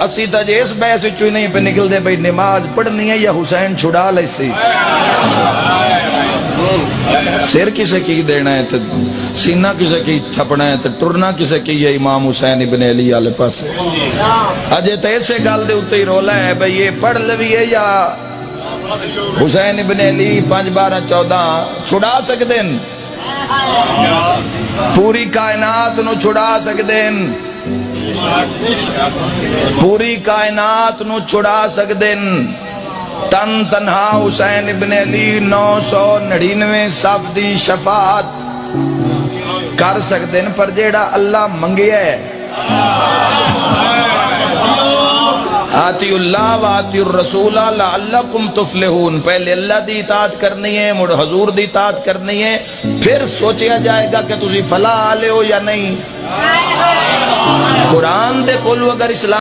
اسی تا جے اس بحث چوئی نہیں پہ نکل دے بھئی نماز پڑھنی ہے یا حسین چھڑا لیسی سر کسے کی دینا ہے تو سینہ کسے کی تھپنا ہے تو ٹرنا کسے کی یہ امام حسین ابن علی آلے پاس اجے تو ایسے گال دے اتے ہی رولا ہے بھئی یہ پڑھ لوی ہے یا حسین ابن علی 5 12 14 چھڑا سکدیں پوری کائنات نو چھڑا سکدیں پوری کائنات نو چھڑا سکدیں تن تنہا حسین ابن علی 999 صف دی شفاعت کر سکدیں پر جیڑا اللہ منگے ہے آتی اللہ و آتی الرسول لعلکم تفلحون پہلے اللہ دی اطاعت کرنی ہے مڑ حضور دی اطاعت کرنی ہے پھر سوچیا جائے گا کہ تسی فلاح آلے ہو یا نہیں قرآن دے کولو اگر اسلام